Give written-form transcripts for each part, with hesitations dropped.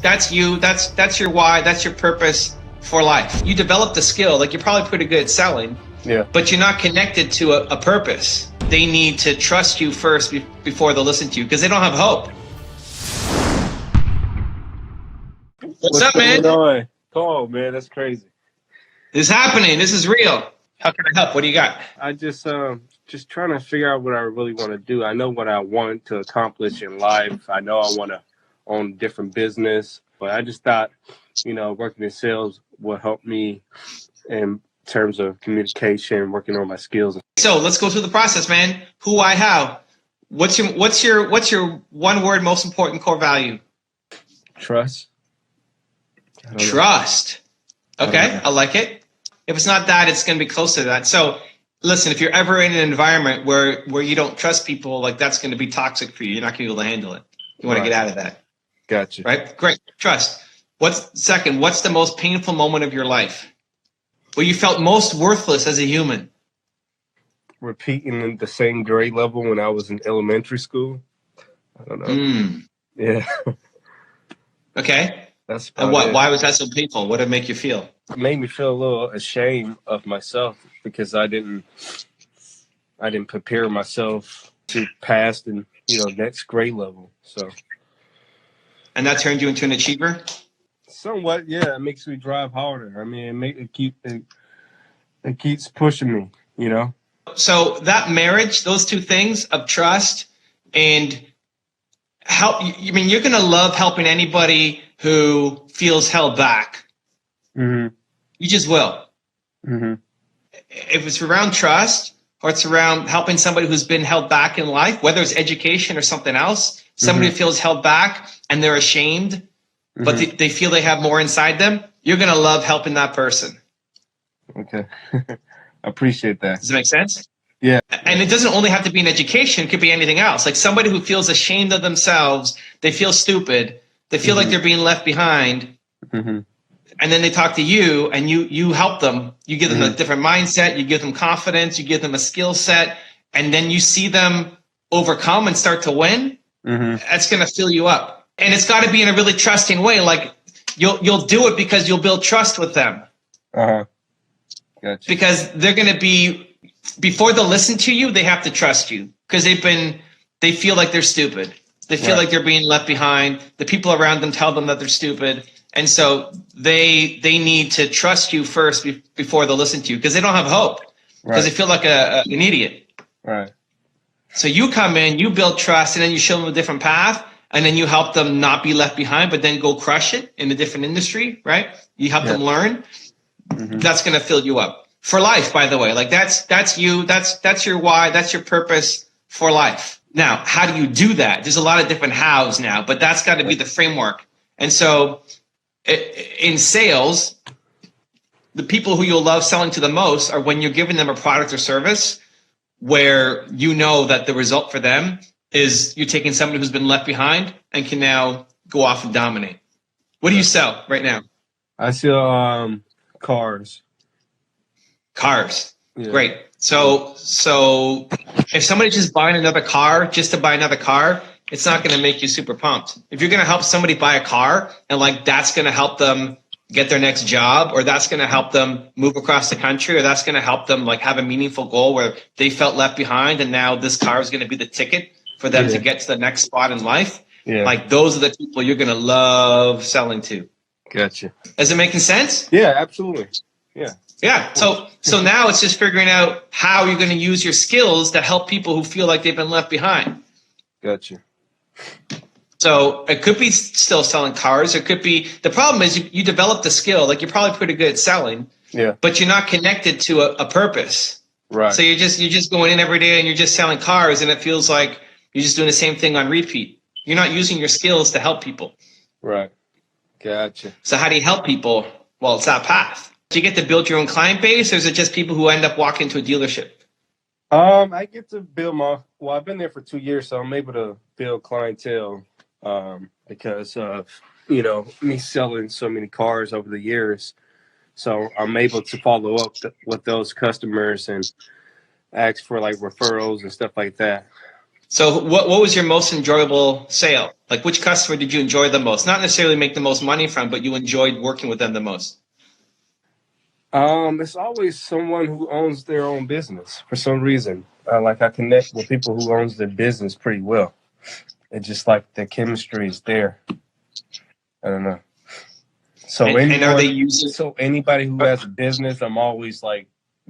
That's you. That's your why. That's your purpose for life. You develop the skill. Like, you're probably pretty good at selling, Yeah. but you're not connected to a purpose. They need to trust you first before they'll listen to you, because they don't have hope. What's up, man? Going on? Come on, man. That's crazy. This is happening. This is real. How can I help? What do you got? I just trying to figure out what I really want to do. I know what I want to accomplish in life. I know I want to own a different business, but I just thought, working in sales will help me in terms of communication, working on my skills. So let's go through the process, man. Who, why, how? What's your one word most important core value? Trust. Trust. Okay, I like it. If it's not that, it's going to be close to that. So listen, if you're ever in an environment where you don't trust people, like, that's going to be toxic for you. You're not going to be able to handle it. You want to get out of that. Gotcha. Right? Great. Trust. What's the most painful moment of your life where you felt most worthless as a human? Repeating the same grade level when I was in elementary school. I don't know. Yeah. Okay. That's and what? Why was that so painful? What did it make you feel? It made me feel a little ashamed of myself because I didn't prepare myself to pass the next grade level. So. And that turned you into an achiever? Somewhat, yeah. It makes me drive harder. I mean, it keeps pushing me. So that marriage, those two things of trust and help. I mean, you're gonna love helping anybody who feels held back. Mm-hmm. You just will. Mm-hmm. If it's around trust or it's around helping somebody who's been held back in life, whether it's education or something else, somebody who feels held back and they're ashamed, but they feel they have more inside them, you're going to love helping that person. Okay. I appreciate that. Does it make sense? Yeah. And it doesn't only have to be in education. It could be anything else. Like somebody who feels ashamed of themselves, they feel stupid, they feel like they're being left behind. Mm-hmm. And then they talk to you and you help them. You give them a different mindset. You give them confidence. You give them a skill set. And then you see them overcome and start to win. That's going to fill you up. And it's got to be in a really trusting way. Like you'll do it because you'll build trust with them. Uh-huh. Gotcha. Because they're going to be, before they'll listen to you, they have to trust you because they feel like they're stupid. They feel like they're being left behind. The people around them tell them that they're stupid. And so they need to trust you first before they'll listen to you because they don't have hope because they feel like an idiot. Right. So you come in, you build trust, and then you show them a different path, and then you help them not be left behind, but then go crush it in a different industry, right? You help them learn. That's going to fill you up for life, by the way. Like that's you. That's your why. That's your purpose for life. Now, how do you do that? There's a lot of different hows now, but that's got to be the framework. And so in sales, the people who you'll love selling to the most are when you're giving them a product or service where you know that the result for them is you're taking somebody who's been left behind and can now go off and dominate. What do you sell right now? I sell cars. Cars. Yeah. Great. So if somebody's just buying another car just to buy another car, it's not going to make you super pumped. If you're going to help somebody buy a car and like that's going to help them get their next job, or that's going to help them move across the country, or that's going to help them like have a meaningful goal where they felt left behind and now this car is going to be the ticket for them to get to the next spot in life. Yeah. Like those are the people you're going to love selling to. Gotcha. Is it making sense? Yeah, absolutely. Yeah. Yeah. So now it's just figuring out how you're going to use your skills to help people who feel like they've been left behind. Gotcha. So it could be still selling cars. It could be, the problem is you develop the skill, like you're probably pretty good at selling, but you're not connected to a purpose. Right. So you're just going in every day and you're just selling cars and it feels like you're just doing the same thing on repeat. You're not using your skills to help people. Right. Gotcha. So how do you help people? Well, it's that path. Do you get to build your own client base, or is it just people who end up walking to a dealership? I get to build I've been there for 2 years, so I'm able to build clientele because of, me selling so many cars over the years. So I'm able to follow up with those customers and ask for like referrals and stuff like that. So what was your most enjoyable sale? Like which customer did you enjoy the most? Not necessarily make the most money from, but you enjoyed working with them the most. It's always someone who owns their own business for some reason. Like I connect with people who owns their business pretty well. It's just like the chemistry is there. I don't know. So and are they using? So anybody who has a business, I'm always like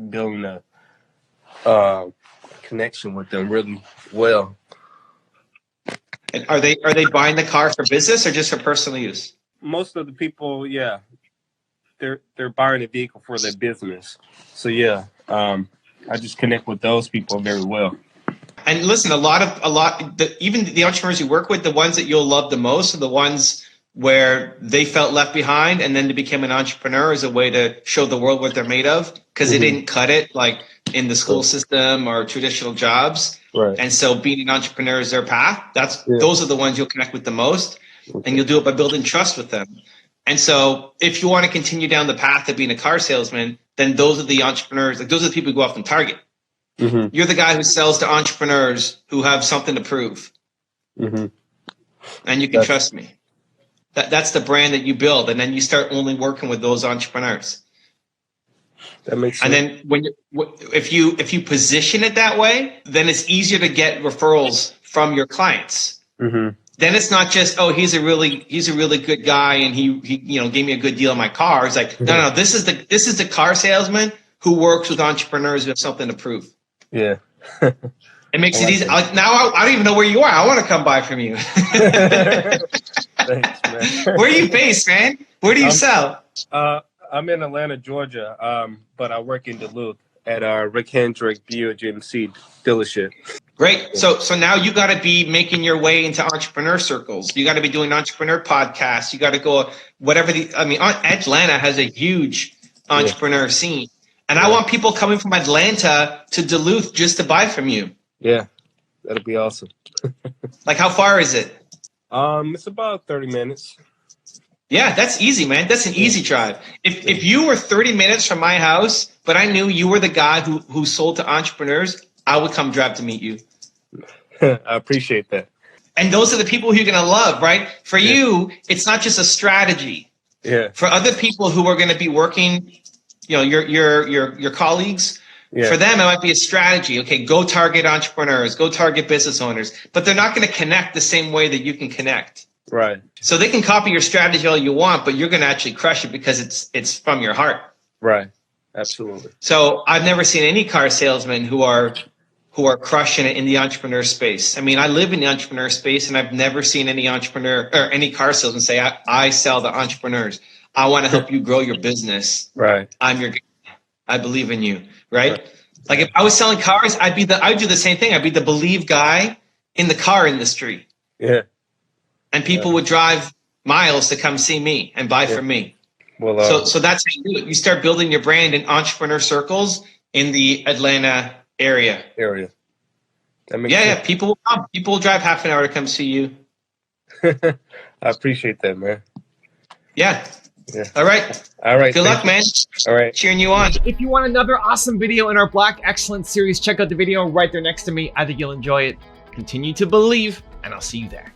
building a connection with them really well. And are they buying the car for business or just for personal use? Most of the people, yeah, they're buying a vehicle for their business. So yeah, I just connect with those people very well. And listen, even the entrepreneurs you work with, the ones that you'll love the most are the ones where they felt left behind and then to become an entrepreneur as a way to show the world what they're made of because they didn't cut it like in the school system or traditional jobs. Right. And so being an entrepreneur is their path. Those are the ones you'll connect with the most, and you'll do it by building trust with them. And so if you want to continue down the path of being a car salesman, then those are the entrepreneurs, like those are the people who go off and target. Mm-hmm. You're the guy who sells to entrepreneurs who have something to prove. Mm-hmm. And you can trust me. That's the brand that you build, and then you start only working with those entrepreneurs. That makes sense. And then if you position it that way, then it's easier to get referrals from your clients. Mm-hmm. Then it's not just, oh, he's a really good guy and he gave me a good deal on my car. It's like, no, this is the car salesman who works with entrepreneurs who have something to prove. Yeah. It makes it easy. Now I don't even know where you are. I want to come buy from you. Thanks, man. Where are you based, man? Where do you sell? I'm in Atlanta, Georgia, but I work in Duluth at our Rick Hendrick Buick GMC dealership. Great. So now you got to be making your way into entrepreneur circles. You got to be doing entrepreneur podcasts. You got to go Atlanta has a huge entrepreneur scene. And I want people coming from Atlanta to Duluth just to buy from you. Yeah, that'd be awesome. Like, how far is it? It's about 30 minutes. Yeah, that's easy, man. That's an easy drive. If you were 30 minutes from my house, but I knew you were the guy who sold to entrepreneurs, I would come drive to meet you. I appreciate that. And those are the people who you're going to love, right? For you, it's not just a strategy. Yeah. For other people who are going to be working, your colleagues, for them, it might be a strategy. Okay, go target entrepreneurs, go target business owners, but they're not going to connect the same way that you can connect. Right. So they can copy your strategy all you want, but you're going to actually crush it because it's from your heart. Right. Absolutely. So I've never seen any car salesmen who are crushing it in the entrepreneur space. I mean, I live in the entrepreneur space, and I've never seen any entrepreneur or any car salesman say, I sell to entrepreneurs. I want to help you grow your business. Right. I believe in you. Right. Like if I was selling cars, I'd do the same thing. I'd be the believe guy in the car industry. Yeah. And people would drive miles to come see me and buy from me. Well, so that's how you do it. You start building your brand in entrepreneur circles in the Atlanta area. That makes sense. Yeah. People will come. People will drive half an hour to come see you. I appreciate that, man. Yeah. All right. Good luck, man. All right. Cheering you on. If you want another awesome video in our Black Excellence series, check out the video right there next to me. I think you'll enjoy it. Continue to believe, and I'll see you there.